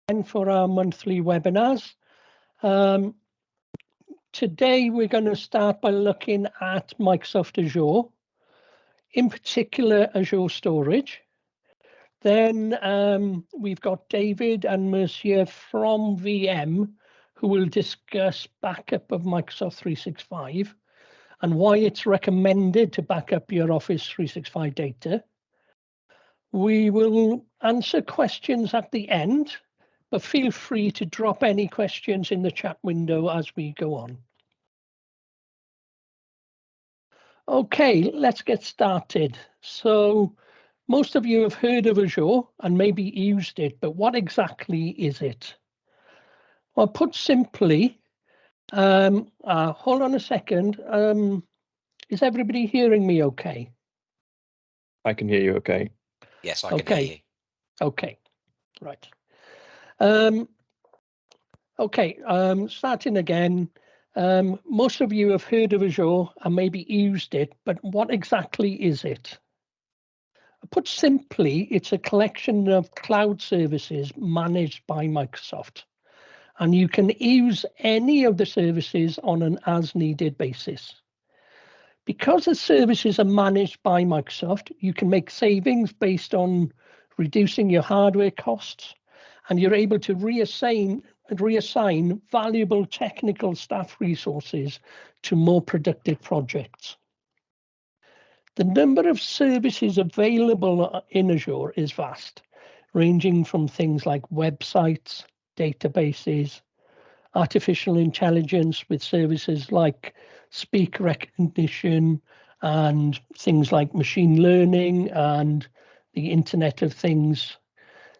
For our monthly webinars. Today we're going to start by looking at Microsoft Azure, in particular Azure Storage. Then we've got David and Mircea from Veeam who will discuss backup of Microsoft 365 and why it's recommended to back up your Office 365 data. We will answer questions at the end, but feel free to drop any questions in the chat window as we go on. Okay, let's get started. So most of you have heard of Azure and maybe used it, but what exactly is it? Well, put simply, hold on a second. Is everybody hearing me okay? I can hear you okay. Yes, I can hear you. Okay, right. Starting again. Most of you have heard of Azure and maybe used it, but what exactly is it? Put simply, it's a collection of cloud services managed by Microsoft, and you can use any of the services on an as-needed basis. Because the services are managed by Microsoft, you can make savings based on reducing your hardware costs, and you're able to reassign valuable technical staff resources to more productive projects. The number of services available in Azure is vast, ranging from things like websites, databases, artificial intelligence with services like speech recognition and things like machine learning and the Internet of Things.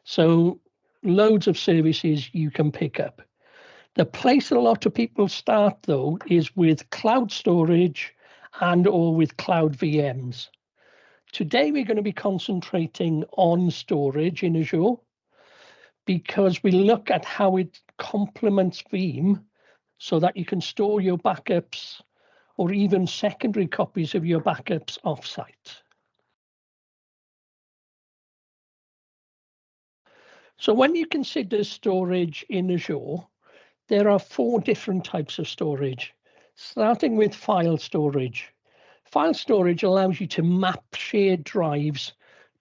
So loads of services you can pick up. The place a lot of people start, though, is with cloud storage and or with cloud VMs. Today, we're going to be concentrating on storage in Azure because we look at how it complements Veeam so that you can store your backups or even secondary copies of your backups offsite. So when you consider storage in Azure, there are 4 different types of storage, starting with file storage. File storage allows you to map shared drives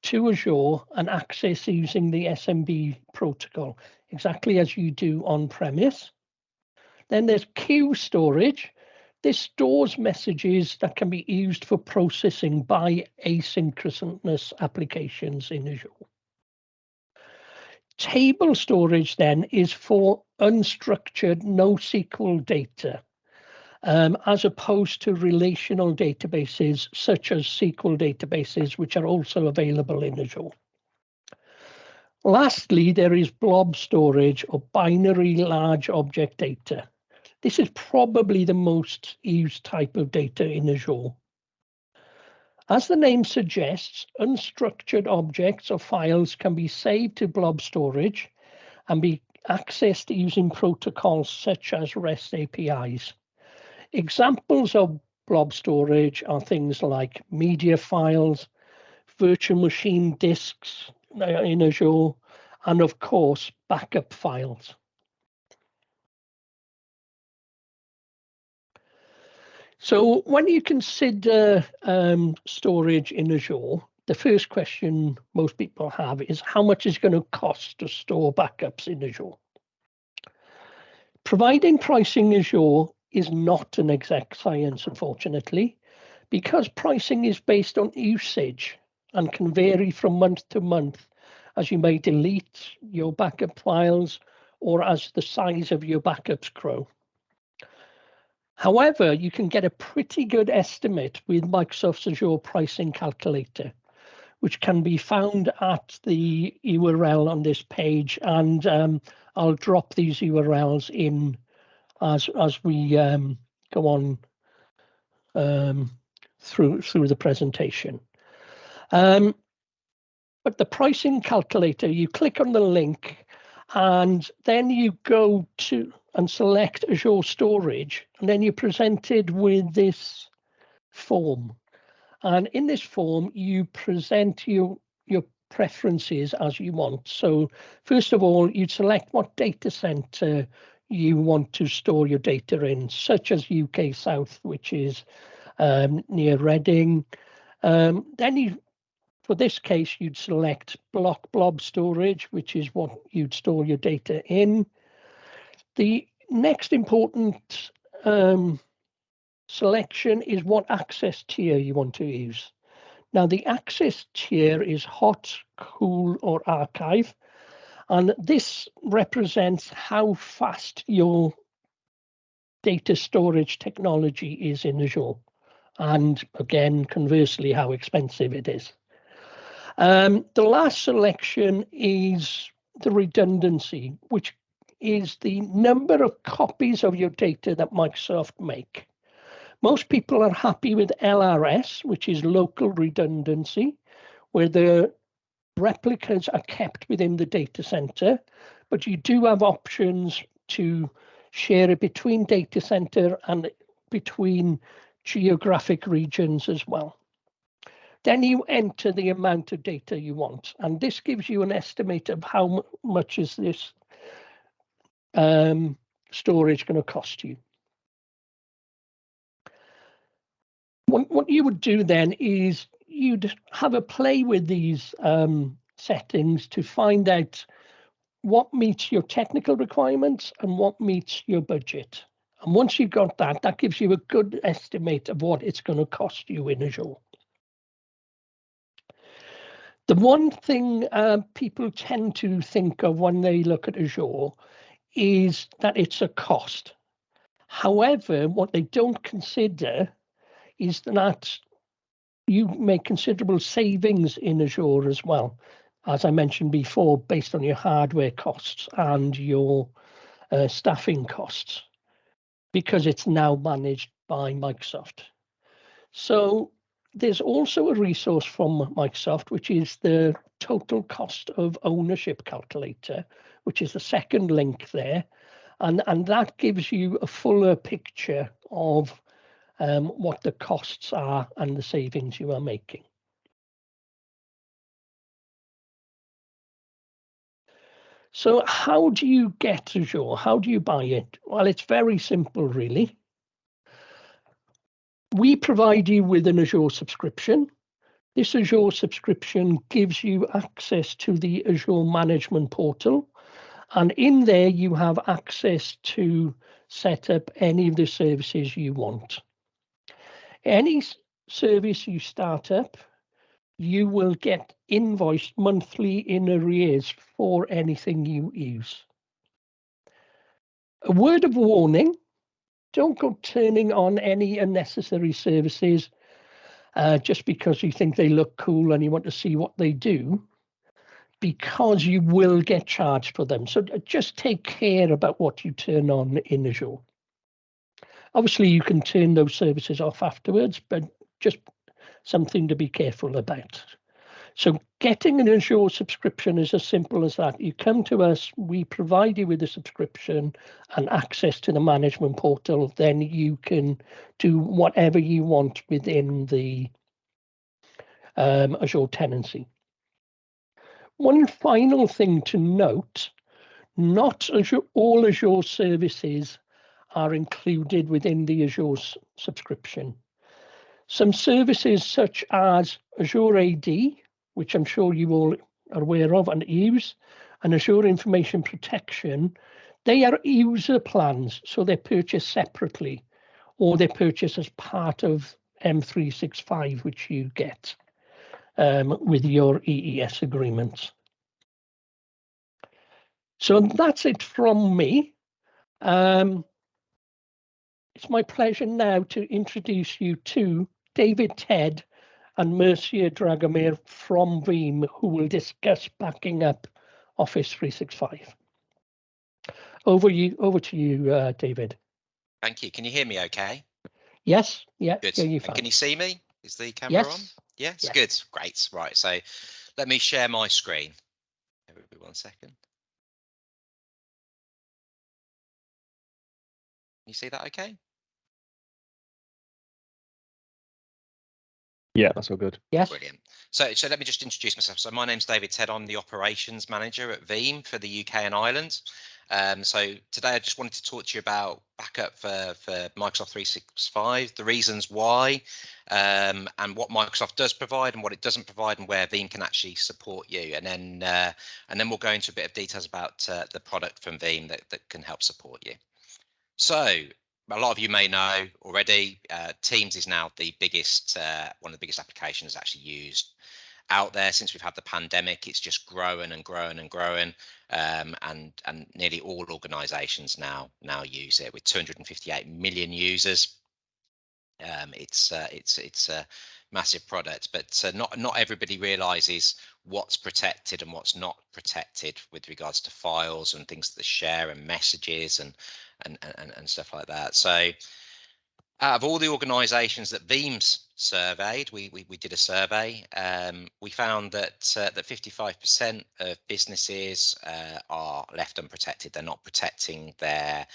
to Azure and access using the SMB protocol, exactly as you do on-premise. Then there's queue storage. This stores messages that can be used for processing by asynchronous applications in Azure. Table storage then is for unstructured NoSQL data, as opposed to relational databases such as SQL databases, which are also available in Azure. Lastly, there is blob storage or binary large object data. This is probably the most used type of data in Azure. As the name suggests, unstructured objects or files can be saved to blob storage and be accessed using protocols such as REST APIs. Examples of blob storage are things like media files, virtual machine disks in Azure, and of course, backup files. So when you consider storage in Azure, the first question most people have is how much is it going to cost to store backups in Azure? Providing pricing in Azure is not an exact science, unfortunately, because pricing is based on usage and can vary from month to month as you may delete your backup files or as the size of your backups grow. However, you can get a pretty good estimate with Microsoft's Azure pricing calculator, which can be found at the URL on this page, and I'll drop these URLs in as we go on through the presentation. But the pricing calculator, you click on the link, and then you go to and select Azure Storage, and then you're presented with this form. And in this form, you present your preferences as you want. So first of all, you'd select what data center you want to store your data in, such as UK South, which is near Reading. Then for this case, you'd select block blob storage, which is what you'd store your data in. The next important selection is what access tier you want to use. Now, the access tier is hot, cool, or archive, and this represents how fast your data storage technology is in Azure, and again, conversely, how expensive it is. The last selection is the redundancy, which is the number of copies of your data that Microsoft make. Most people are happy with LRS, which is local redundancy, where the replicas are kept within the data center, but you do have options to share it between data center and between geographic regions as well. Then you enter the amount of data you want, and this gives you an estimate of how much is this storage going to cost you. What you would do then is you'd have a play with these settings to find out what meets your technical requirements and what meets your budget. And once you've got that, that gives you a good estimate of what it's going to cost you in Azure. The one thing people tend to think of when they look at Azure is that it's a cost. However, what they don't consider is that you make considerable savings in Azure as well, as I mentioned before, based on your hardware costs and your staffing costs, because it's now managed by Microsoft. So there's also a resource from Microsoft, which is the total cost of ownership calculator, which is the second link there. And that gives you a fuller picture of what the costs are and the savings you are making. So how do you get Azure? How do you buy it? Well, it's very simple, really. We provide you with an Azure subscription. This Azure subscription gives you access to the Azure Management Portal. And in there, you have access to set up any of the services you want. Any service you start up, you will get invoiced monthly in arrears for anything you use. A word of warning, don't go turning on any unnecessary services just because you think they look cool and you want to see what they do, because you will get charged for them. So just take care about what you turn on in Azure. Obviously, you can turn those services off afterwards, but just something to be careful about. So getting an Azure subscription is as simple as that. You come to us, we provide you with a subscription and access to the management portal. Then you can do whatever you want within the Azure tenancy. One final thing to note, not all Azure services are included within the Azure subscription. Some services such as Azure AD, which I'm sure you all are aware of and use, and Azure Information Protection, they are user plans, so they're purchased separately, or they're purchased as part of M365, which you get with your EES agreements. So that's it from me. It's my pleasure now to introduce you to David Ted and Mircea Dragomir from Veeam, who will discuss backing up Office 365. Over to you, David. Thank you. Can you hear me okay? Yes, yeah, Good. yeah, And can you see me? Is the camera yes. on? Yes, Yes. Good. Great. Right. So let me share my screen. Give me 1 second. Can you see that okay? Yeah, that's all good. Yes. Brilliant. So let me just introduce myself. So my name's David Ted. I'm the operations manager at Veeam for the UK and Ireland. So today I just wanted to talk to you about backup for Microsoft 365, the reasons why, and what Microsoft does provide and what it doesn't provide, and where Veeam can actually support you. And then we'll go into a bit of details about the product from Veeam that can help support you. So a lot of you may know already, Teams is now the biggest, one of the biggest applications actually used out there since we've had the pandemic. It's just growing and growing and growing, and nearly all organisations now use it with 258 million users. It's a massive product, but not everybody realises what's protected and what's not protected with regards to files and things that they share and messages and stuff like that. So out of all the organisations that Veeam's surveyed, we did a survey. We found that 55% of businesses are left unprotected. They're not protecting their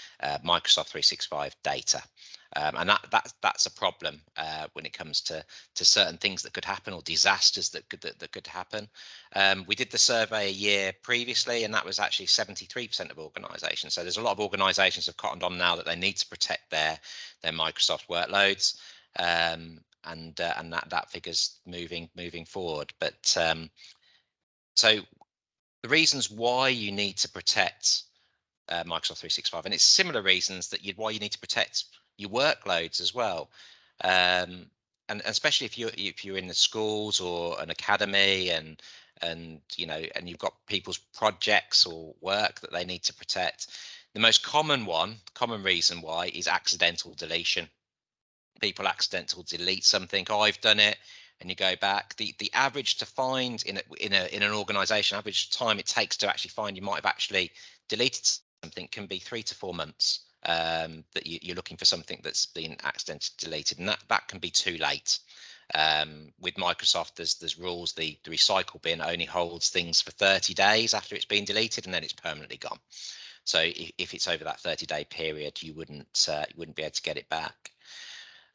Microsoft 365 data, and that's a problem when it comes to certain things that could happen or disasters that could happen. We did the survey a year previously, and that was actually 73% of organisations. So there's a lot of organisations have cottoned on now that they need to protect their Microsoft workloads, and that figure's moving forward. But so the reasons why you need to protect Microsoft 365, and it's similar reasons that why you need to protect your workloads as well. And especially if you're in the schools or an academy, and you've got people's projects or work that they need to protect. The most common reason why is accidental deletion. People accidental delete something. Oh, I've done it, and you go back. The average to find in an organization, average time it takes to actually find you might have actually deleted something can be 3 to 4 months, that you're looking for something that's been accidentally deleted, and that can be too late. With Microsoft, there's rules. The recycle bin only holds things for 30 days after it's been deleted, and then it's permanently gone. So if it's over that 30-day period, you wouldn't be able to get it back.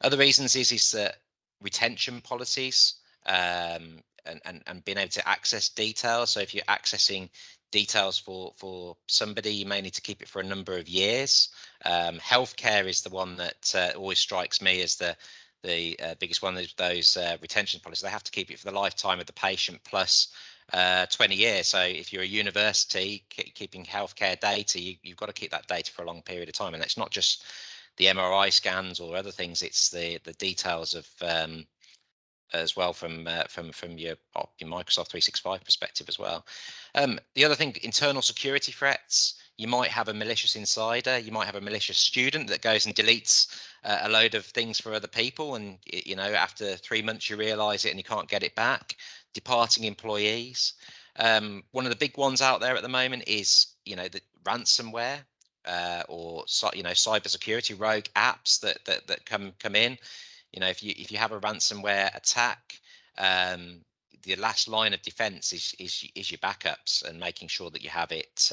Other reasons is that retention policies, and being able to access details. So if you're accessing details for somebody, you may need to keep it for a number of years. Healthcare is the one that always strikes me as the biggest one of those retention policies. They have to keep it for the lifetime of the patient plus 20 years. So if you're a university keeping healthcare data, you've got to keep that data for a long period of time. And it's not just the MRI scans or other things, it's the details of as well from your Microsoft 365 perspective as well. The other thing, internal security threats. You might have a malicious insider, you might have a malicious student that goes and deletes a load of things for other people, and after 3 months you realize it and you can't get it back. Departing employees. One of the big ones out there at the moment is the ransomware, or cybersecurity rogue apps that come in. If you have a ransomware attack, the last line of defense is your backups, and making sure that you have it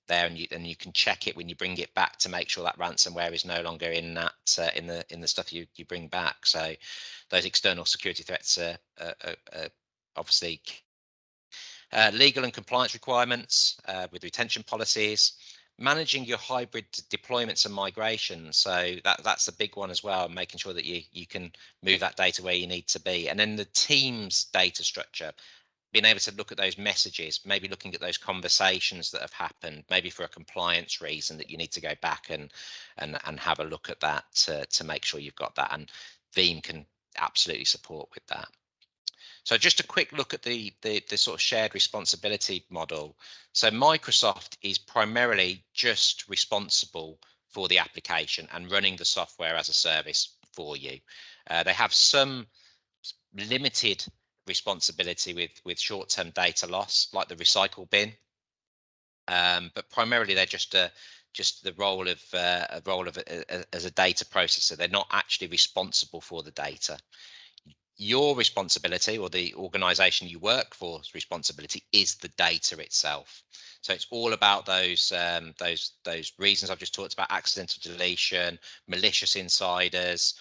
there, and you can check it when you bring it back to make sure that ransomware is no longer in that in the stuff you bring back. So those external security threats are obviously legal and compliance requirements with retention policies. Managing your hybrid deployments and migrations, so that's a big one as well, making sure that you can move that data where you need to be. And then the team's data structure, being able to look at those messages, maybe looking at those conversations that have happened, maybe for a compliance reason that you need to go back and have a look at that to make sure you've got that, and Veeam can absolutely support with that. So just a quick look at the sort of shared responsibility model. So Microsoft is primarily just responsible for the application and running the software as a service for you. They have some limited responsibility with short-term data loss, like the recycle bin, but primarily they're just the role of as a data processor. They're not actually responsible for the data. Your responsibility, or the organization you work for's responsibility, is the data itself. So it's all about those reasons I've just talked about: accidental deletion, malicious insiders,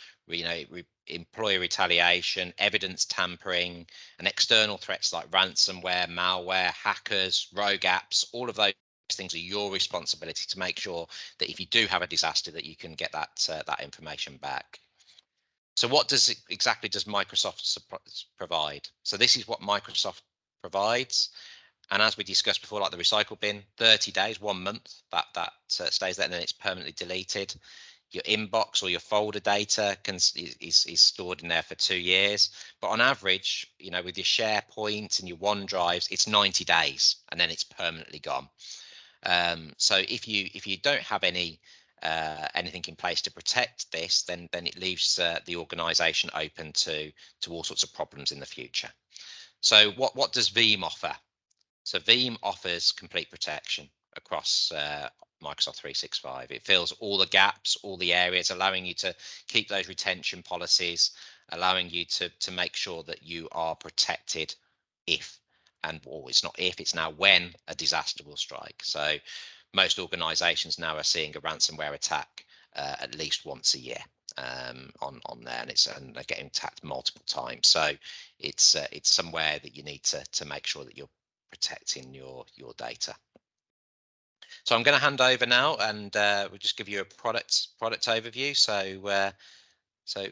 employer retaliation, evidence tampering, and external threats like ransomware, malware, hackers, rogue apps. All of those things are your responsibility to make sure that if you do have a disaster, that you can get that information back. So what exactly does Microsoft provide? So this is what Microsoft provides. And as we discussed before, like the recycle bin, 30 days, 1 month, that stays there and then it's permanently deleted. Your inbox or your folder data is stored in there for 2 years. But on average, with your SharePoint and your OneDrives, it's 90 days and then it's permanently gone. So if you don't have anything in place to protect this, then it leaves the organization open to all sorts of problems in the future. So what does Veeam offer? So Veeam offers complete protection across Microsoft 365. It fills all the gaps, all the areas, allowing you to keep those retention policies, allowing you to make sure that you are protected if, it's not if, it's now when a disaster will strike. So most organizations now are seeing a ransomware attack at least once a year on there, and they're getting attacked multiple times. So it's somewhere that you need to make sure that you're protecting your data. So I'm going to hand over now, and we'll just give you a product overview. So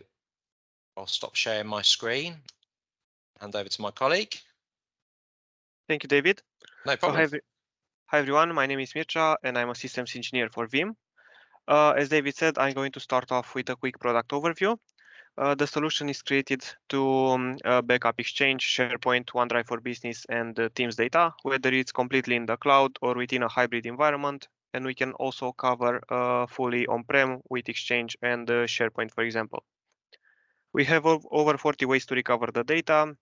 I'll stop sharing my screen, hand over to my colleague. Thank you, David. No problem. So, hi everyone, my name is Mircea and I'm a systems engineer for Veeam. As David said, I'm going to start off with a quick product overview. The solution is created to backup Exchange, SharePoint, OneDrive for Business, and Teams data, whether it's completely in the cloud or within a hybrid environment. And we can also cover fully on-prem with Exchange and SharePoint, for example. We have over 40 ways to recover the data,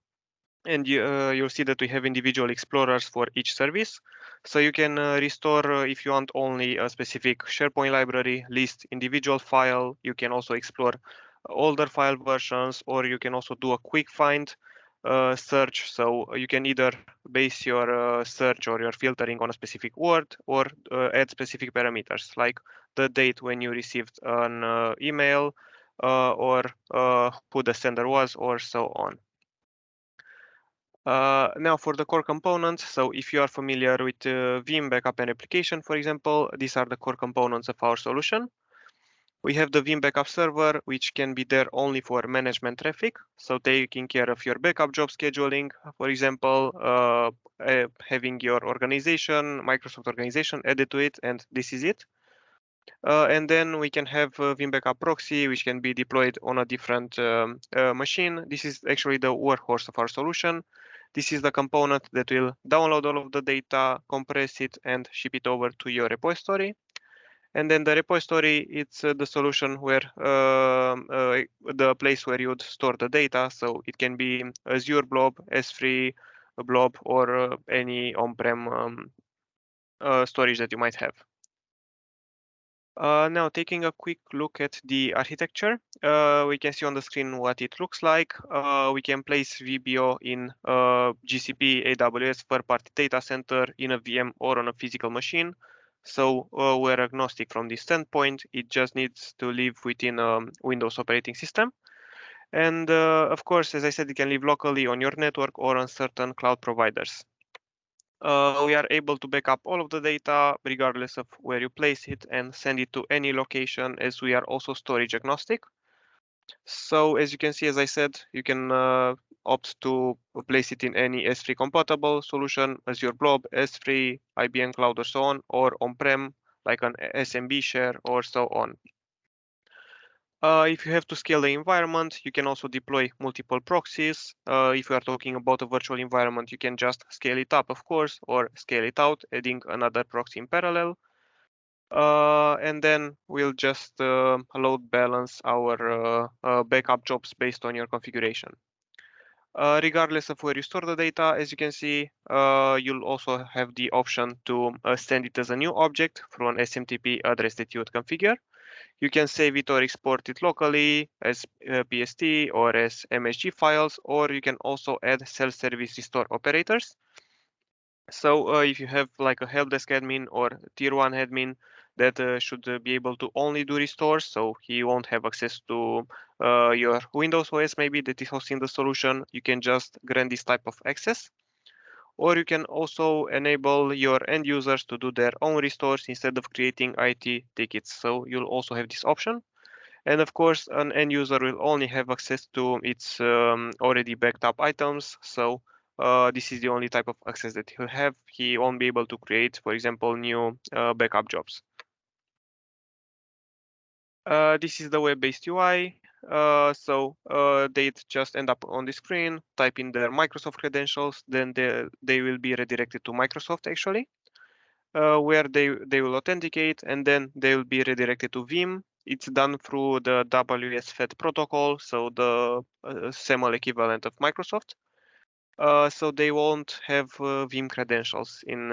and you'll see that we have individual explorers for each service. So you can restore, if you want, only a specific SharePoint library, list individual file. You can also explore older file versions, or you can also do a quick find search. So you can either base your search or your filtering on a specific word, or add specific parameters like the date when you received an email, or who the sender was, or so on. Now for the core components, so if you are familiar with Veeam Backup and Replication, for example, these are the core components of our solution. We have the Veeam Backup server, which can be there only for management traffic, so taking care of your backup job scheduling, for example, having your organization, Microsoft organization added to it, and this is it. And then we can have Veeam Backup Proxy, which can be deployed on a different machine. This is actually the workhorse of our solution. This is the component that will download all of the data, compress it, and ship it over to your repository. And then the repository, it's the solution where the place where you'd store the data. So it can be Azure Blob, S3 Blob, or any on-prem storage that you might have. Now, taking a quick look at the architecture, we can see on the screen what it looks like. We can place VBO in GCP, AWS, third-party data center, in a VM, or on a physical machine. So we're agnostic from this standpoint. It just needs to live within a Windows operating system. And of course, as I said, it can live locally on your network or on certain cloud providers. We are able to back up all of the data regardless of where you place it and send it to any location, as we are also storage agnostic. So as you can see, as I said, you can opt to place it in any S3 compatible solution, Azure Blob, S3, IBM Cloud, or so on, or on-prem like an SMB share or so on. If you have to scale the environment, you can also deploy multiple proxies. If you are talking about a virtual environment, you can just scale it up, of course, or scale it out, adding another proxy in parallel. And then we'll just load balance our backup jobs based on your configuration. Regardless of where you store the data, as you can see, you'll also have the option to send it as a new object through an SMTP address that you would configure. You can save it or export it locally as PST or as MSG files, or you can also add self-service restore operators. So if you have like a help desk admin or tier 1 admin that should be able to only do restores, so he won't have access to your Windows OS maybe that is hosting the solution, you can just grant this type of access. Or you can also enable your end users to do their own restores instead of creating IT tickets. So you'll also have this option. And of course, an end user will only have access to its already backed up items. So this is the only type of access that he'll have. He won't be able to create, for example, new backup jobs. This is the web-based UI. They'd just end up on the screen, type in their Microsoft credentials, then they will be redirected to Microsoft actually, where they will authenticate, and then they will be redirected to Veeam. It's done through the WSFET protocol, so the SAML equivalent of Microsoft. So they won't have Veeam credentials in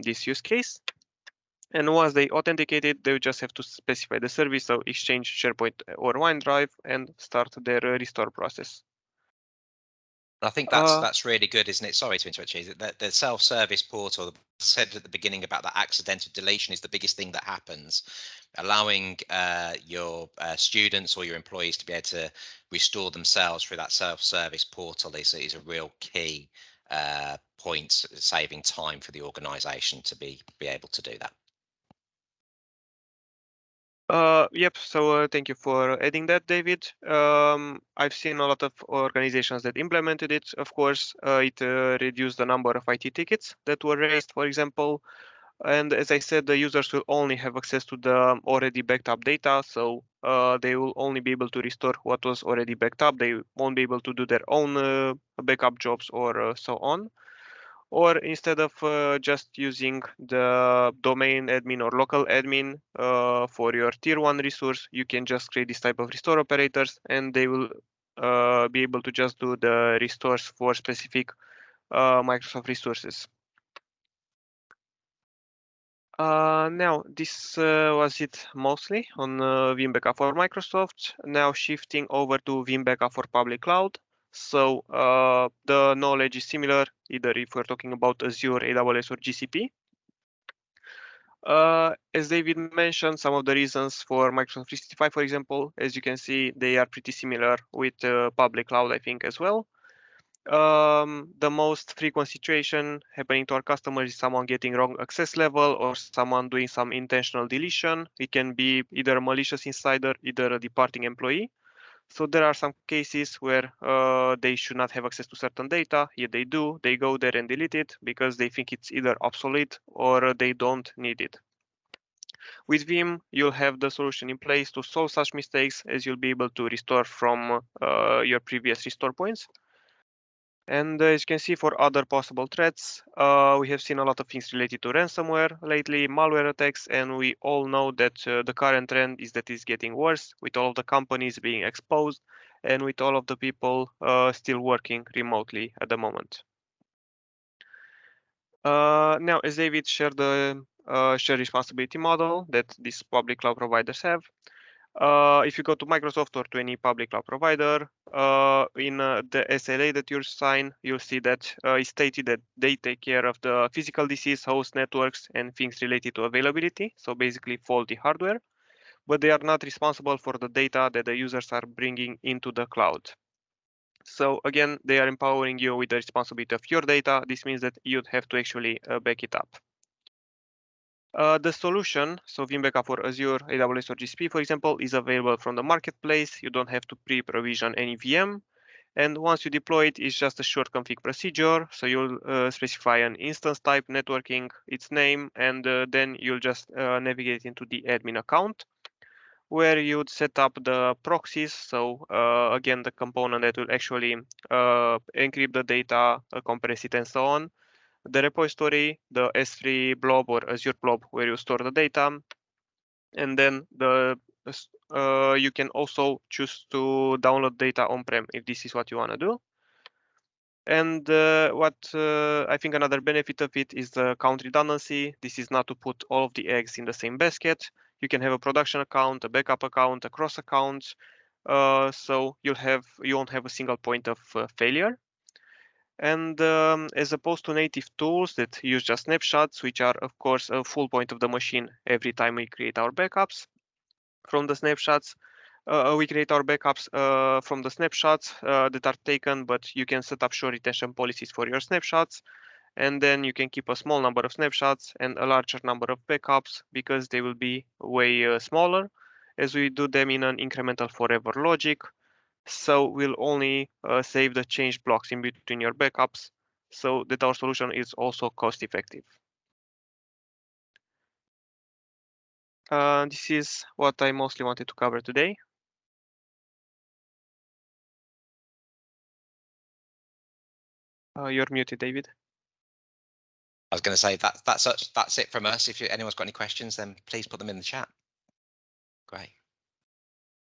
this use case. And once they authenticate it, they just have to specify the service, so Exchange, SharePoint, or OneDrive, and start their restore process. I think that's really good, isn't it? Sorry to interrupt you. The self-service portal said at the beginning about that accidental deletion is the biggest thing that happens. Allowing your students or your employees to be able to restore themselves through that self-service portal is a real key point, saving time for the organisation to be able to do that. Yep, so thank you for adding that, David. I've seen a lot of organizations that implemented it. Of course, it reduced the number of IT tickets that were raised, for example. And as I said, the users will only have access to the already backed up data. So they will only be able to restore what was already backed up. They won't be able to do their own backup jobs or so on. Or instead of just using the domain admin or local admin for your tier 1 resource, you can just create this type of restore operators, and they will be able to just do the restores for specific Microsoft resources. Now, this was it mostly on Veeam Backup for Microsoft. Now shifting over to Veeam Backup for public cloud. So the knowledge is similar, either if we're talking about Azure, AWS, or GCP. As David mentioned, some of the reasons for Microsoft 365, for example, as you can see, they are pretty similar with public cloud, I think, as well. The most frequent situation happening to our customers is someone getting wrong access level or someone doing some intentional deletion. It can be either a malicious insider, either a departing employee. So there are some cases where they should not have access to certain data, yet they do. They go there and delete it because they think it's either obsolete or they don't need it. With Veeam, you'll have the solution in place to solve such mistakes, as you'll be able to restore from your previous restore points. And as you can see, for other possible threats, we have seen a lot of things related to ransomware lately, malware attacks, and we all know that the current trend is that it's getting worse with all of the companies being exposed and with all of the people still working remotely at the moment. Now, as David shared the shared responsibility model that these public cloud providers have, if you go to Microsoft or to any public cloud provider, in the SLA that you sign, you'll see that it's stated that they take care of the physical disease, host networks, and things related to availability. So basically faulty hardware, but they are not responsible for the data that the users are bringing into the cloud. So again, they are empowering you with the responsibility of your data. This means that you'd have to actually back it up. The solution, so Veeam Backup for Azure, AWS, or GCP, for example, is available from the marketplace. You don't have to pre-provision any VM. And once you deploy it, it's just a short config procedure. So you'll specify an instance type, networking, its name, and then you'll just navigate into the admin account where you'd set up the proxies. So again, the component that will actually encrypt the data, compress it, and so on. The repository, the S3 blob or Azure blob where you store the data, and then you can also choose to download data on-prem if this is what you want to do. And what I think another benefit of it is the account redundancy. This is not to put all of the eggs in the same basket. You can have a production account, a backup account, a cross account, so you won't have a single point of failure. And as opposed to native tools that use just snapshots, which are, of course, a full point of the machine every time we create our backups from the snapshots, we create our backups from the snapshots that are taken, but you can set up short retention policies for your snapshots. And then you can keep a small number of snapshots and a larger number of backups because they will be way smaller as we do them in an incremental forever logic. So we'll only save the change blocks in between your backups so that our solution is also cost effective. This is what I mostly wanted to cover today. You're muted, David. I was going to say that's it from us. If anyone's got any questions, then please put them in the chat. Great.